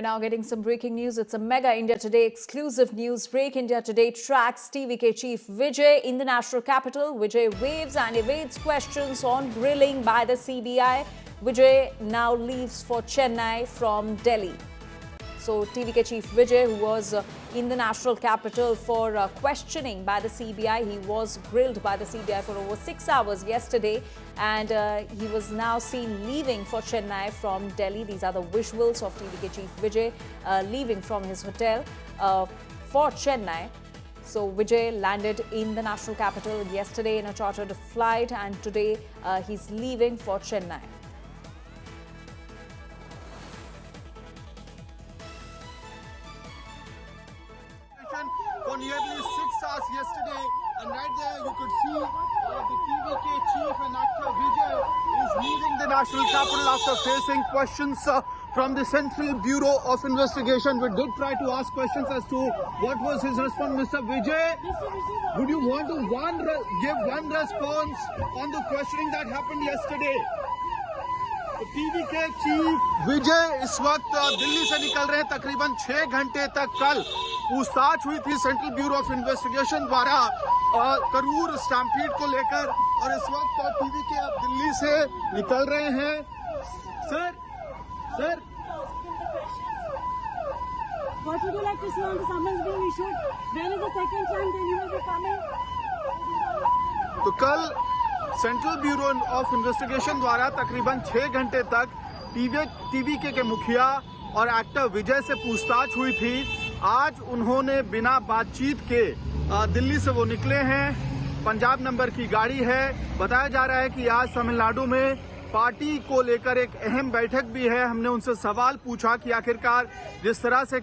now getting some breaking news. It's a mega India Today exclusive news break. India Today tracks TVK chief Vijay in the national capital. Vijay waves and evades questions on grilling by the CBI. Vijay now leaves for Chennai from Delhi. So TVK chief Vijay, who was in the national capital for questioning by the CBI, he was grilled by the CBI for over 6 hours yesterday, and he was now seen leaving for Chennai from Delhi. These are the visuals of TVK chief Vijay leaving from his hotel for Chennai. So Vijay landed in the national capital yesterday in a chartered flight, and today he's leaving for Chennai. For nearly 6 hours yesterday, and right there you could see the TVK chief and actor Vijay is leaving the national capital after facing questions from the Central Bureau of Investigation. We did try to ask questions as to what was his response. Mr. Vijay, would you want to give one response on the questioning that happened yesterday? TVK chief Vijay इस वक्त दिल्ली से निकल रहे हैं। तकरीबन 6 घंटे तक कल पूछताछ हुई थी सेंट्रल ब्यूरो ऑफ इन्वेस्टिगेशन द्वारा करूर स्टैम्पीड को लेकर, और इस वक्त TVK अब दिल्ली से निकल रहे हैं। Sir What would you like to see on the summons being issued? When is the second time that you will be coming? तो कल सेंट्रल ब्यूरो ऑफ इन्वेस्टिगेशन द्वारा तकरीबन 6 घंटे तक TVK के मुखिया और एक्टर विजय से पूछताछ हुई थी। आज उन्होंने बिना बातचीत के दिल्ली से वो निकले हैं। पंजाब नंबर की गाड़ी है। बताया जा रहा है कि आज तमिलनाडु में पार्टी को लेकर एक अहम बैठक भी है। हमने उनसे सवाल पूछा कि आखिरकार जिस तरह से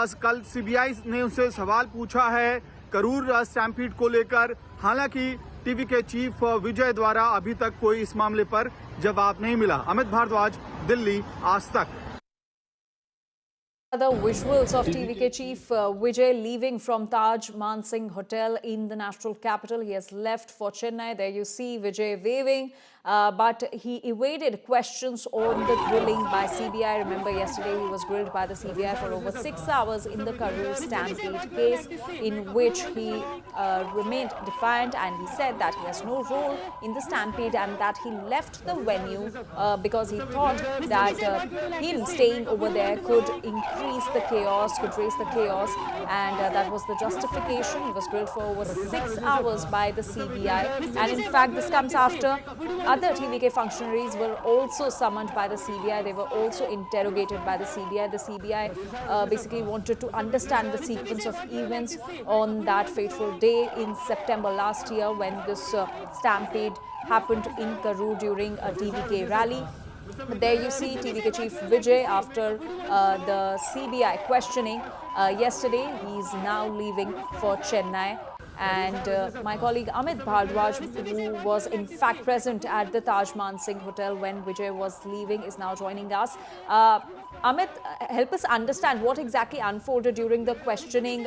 आज कल CBI ने उनसे सवाल पूछा है करूर स्टैम्पीड को लेकर, हालांकि TVK चीफ विजय द्वारा अभी तक कोई इस मामले पर जवाब नहीं मिला। अमित भारद्वाज, दिल्ली, आज तक। The visuals of TVK chief Vijay leaving from Taj Mansingh Hotel in the national capital. He has left for Chennai. There you see Vijay waving, but he evaded questions on the grilling by CBI. Remember, yesterday he was grilled by the CBI for over 6 hours in the Karur stampede case, in which he remained defiant, and he said that he has no role in the stampede and that he left the venue because he thought that him staying over there could increase the chaos, could raise the chaos, and that was the justification. He was grilled for over 6 hours by the CBI, and in fact this comes after other TVK functionaries were also summoned by the CBI. They were also interrogated by the CBI. The CBI basically wanted to understand the sequence of events on that fateful day in September last year when this stampede happened in Karur during a TVK rally. But there you see TVK chief Vijay after the CBI questioning yesterday. He is now leaving for Chennai. And my colleague Amit Bhardwaj, who was in fact present at the Taj Mansingh Hotel when Vijay was leaving, is now joining us. Amit, help us understand what exactly unfolded during the questioning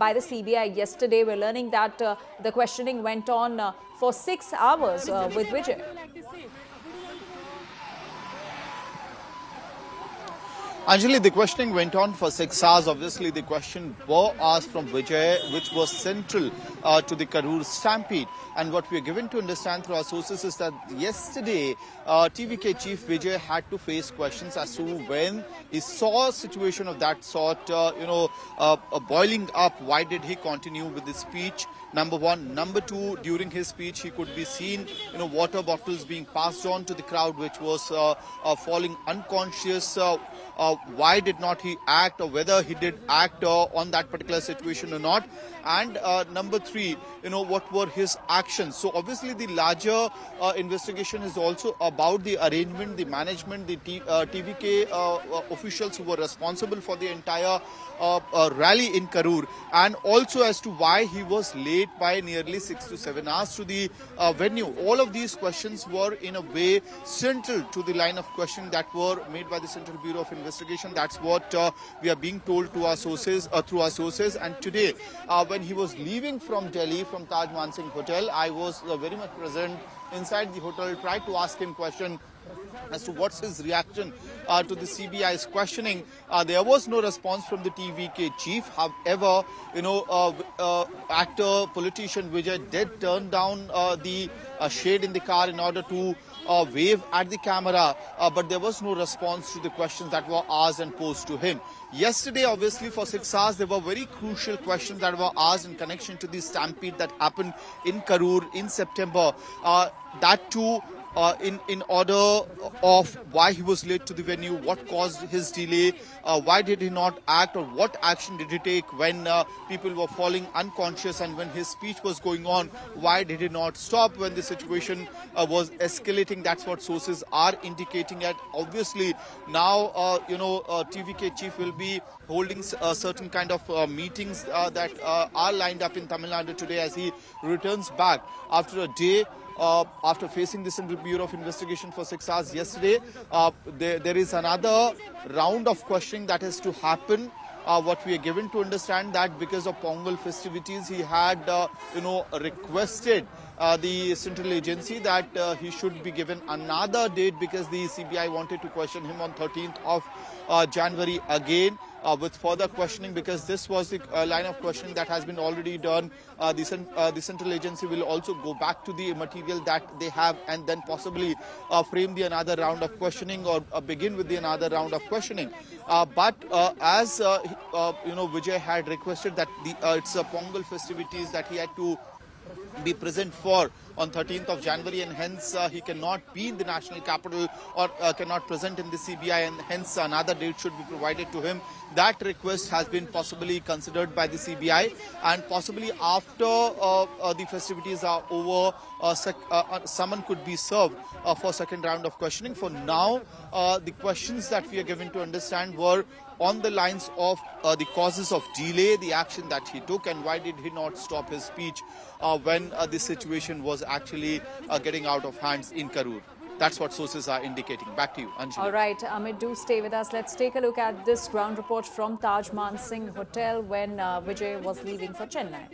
by the CBI yesterday. We're learning that the questioning went on for 6 hours with Vijay. Anjali, the questioning went on for 6 hours. Obviously, the question were asked from Vijay, which was central to the Karur stampede. And what we are given to understand through our sources is that yesterday, TVK chief Vijay had to face questions as to when he saw a situation of that sort, boiling up. Why did he continue with his speech? Number one. Number two, during his speech, he could be seen, water bottles being passed on to the crowd, which was falling unconscious. Why did not he act, or whether he did act on that particular situation or not? And number three, what were his actions? So obviously the larger investigation is also about the arrangement, the management, the TVK officials who were responsible for the entire rally in Karur, and also as to why he was late by nearly 6 to 7 hours to the venue. All of these questions were in a way central to the line of questioning that were made by the Central Bureau of Investigation. That's what we are being told to our sources, through our sources. And today, when he was leaving from Delhi, from Taj Mansingh Hotel, I was very much present inside the hotel, tried to ask him questions. as to what's his reaction to the CBI's questioning. There was no response from the TVK chief. However, actor, politician Vijay did turn down the shade in the car in order to wave at the camera, but there was no response to the questions that were asked and posed to him. Yesterday, obviously, for 6 hours, there were very crucial questions that were asked in connection to the stampede that happened in Karur in September. That too, in order of why he was late to the venue, what caused his delay, why did he not act, or what action did he take when people were falling unconscious, and when his speech was going on, why did he not stop when the situation was escalating. That's what sources are indicating at. Obviously, now, TVK chief will be holding a certain kind of meetings that are lined up in Tamil Nadu today as he returns back after a day. After facing the Central Bureau of Investigation for 6 hours yesterday, there is another round of questioning that has to happen. What we are given to understand that because of Pongal festivities, he had, requested the central agency that he should be given another date because the CBI wanted to question him on 13th of January again. With further questioning, because this was the line of questioning that has been already done. The central agency will also go back to the material that they have and then possibly frame the another round of questioning or begin with the another round of questioning. But as Vijay had requested that it's a Pongal festivities that he had to be present for on 13th of January, and hence he cannot be in the national capital or cannot present in the CBI, and hence another date should be provided to him. That request has been possibly considered by the CBI, and possibly after the festivities are over, someone could be served for second round of questioning. For now, the questions that we are given to understand were on the lines of the causes of delay, the action that he took, and why did he not stop his speech when the situation was actually getting out of hands in Karur. That's what sources are indicating. Back to you, Anjali. All right, Amit, do stay with us. Let's take a look at this ground report from Taj Mansingh Hotel when Vijay was leaving for Chennai.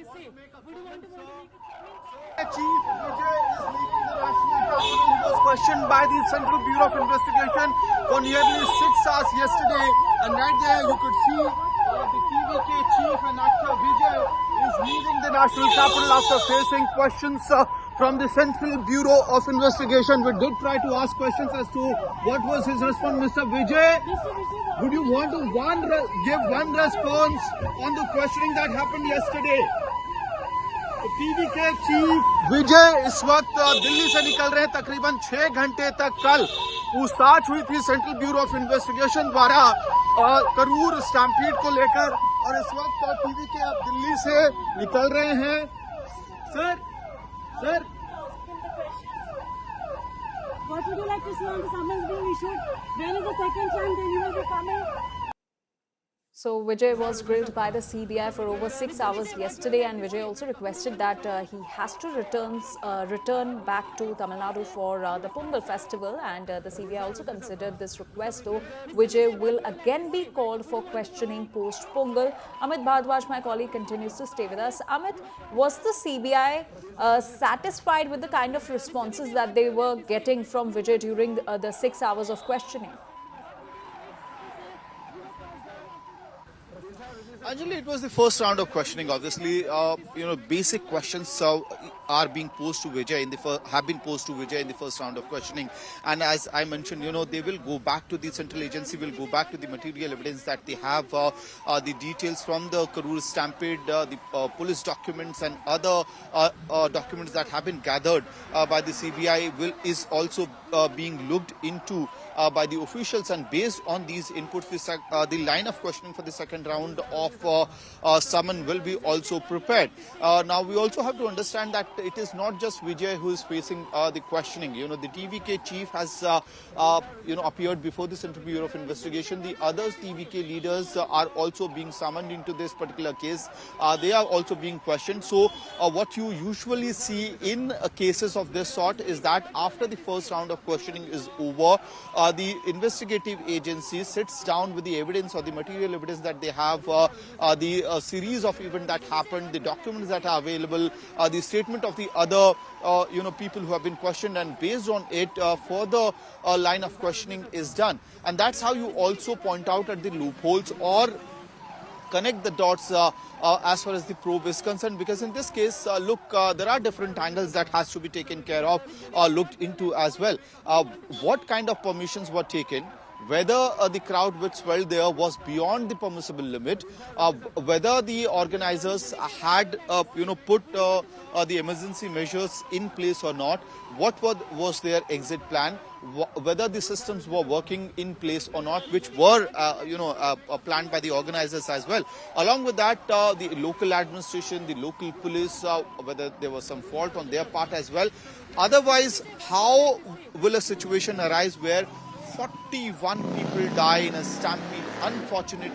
Chief Vijay is leaving the national capital. He was questioned by the Central Bureau of Investigation for nearly 6 hours yesterday. And right there you could see the TVK chief and actor Vijay is leaving the national capital after facing questions from the Central Bureau of Investigation. We did try to ask questions as to what was his response. Mr. Vijay, would you want to give one response on the questioning that happened yesterday? TVK chief Vijay इस वक्त दिल्ली से निकल रहे हैं। तकरीबन 6 घंटे तक कल पूछताछ हुई थी सेंट्रल ब्यूरो ऑफ इन्वेस्टिगेशन द्वारा करूर स्टैम्पीड को लेकर, और इस वक्त TVK अब दिल्ली से निकल रहे हैं। Sir What would you like to see on the summons being issued? When is the second time then you will be coming? So Vijay was grilled by the CBI for over 6 hours yesterday, and Vijay also requested that he has to return back to Tamil Nadu for the Pongal festival, and the CBI also considered this request, though Vijay will again be called for questioning post-Pongal. Amit Bhardwaj, my colleague, continues to stay with us. Amit, was the CBI satisfied with the kind of responses that they were getting from Vijay during the 6 hours of questioning? Anjali, it was the first round of questioning. Obviously, basic questions are being posed to Vijay have been posed to Vijay in the first round of questioning. And as I mentioned, they will go back to the central agency, will go back to the material evidence that they have, the details from the Karur stampede, the police documents and other documents that have been gathered by the CBI is also being looked into by the officials, and based on these inputs, the line of questioning for the second round of summon will be also prepared. Now, we also have to understand that it is not just Vijay who is facing the questioning. The TVK chief has, appeared before the Central Bureau of Investigation. The other TVK leaders are also being summoned into this particular case. They are also being questioned. So, what you usually see in cases of this sort is that after the first round of questioning is over, the investigative agency sits down with the evidence or the material evidence that they have, the series of events that happened, the documents that are available, the statement of the other people who have been questioned, and based on it, further line of questioning is done. And that's how you also point out at the loopholes or connect the dots as far as the probe is concerned, because in this case, there are different angles that has to be taken care of, looked into as well. What kind of permissions were taken? Whether the crowd which swelled there was beyond the permissible limit, whether the organizers had, put the emergency measures in place or not, what was their exit plan, whether the systems were working in place or not, which were, planned by the organizers as well. Along with that, the local administration, the local police, whether there was some fault on their part as well. Otherwise, how will a situation arise where 41 people die in a stampede, unfortunate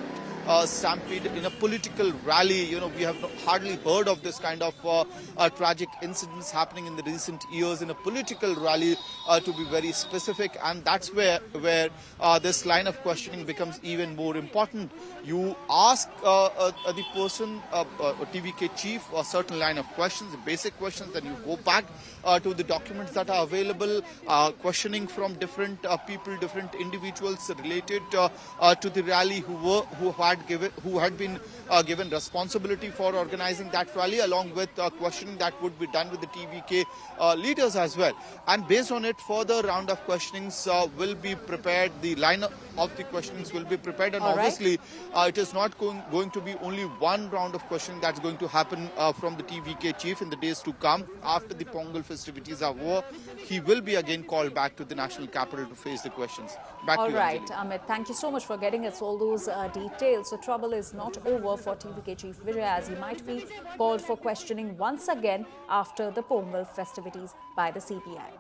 stampede in a political rally? We have hardly heard of this kind of tragic incidents happening in the recent years in a political rally, to be very specific, and that's where this line of questioning becomes even more important. You ask the person, TVK chief, a certain line of questions, the basic questions, then you go back to the documents that are available, questioning from different people, different individuals related to the rally who had been given responsibility for organizing that rally, along with questioning that would be done with the TVK leaders as well. And based on it, further round of questionings will be prepared. The line of the questionings will be prepared, and obviously it is not going to be only one round of questioning that's going to happen from the TVK chief in the days to come. After the Pongal festivities are over, he will be again called back to the national capital to face the questions. Back to you, All right, Anjali. Amit, thank you so much for getting us all those details. So trouble is not over for TVK chief Vijay, as he might be called for questioning once again after the Pongal festivities by the CBI.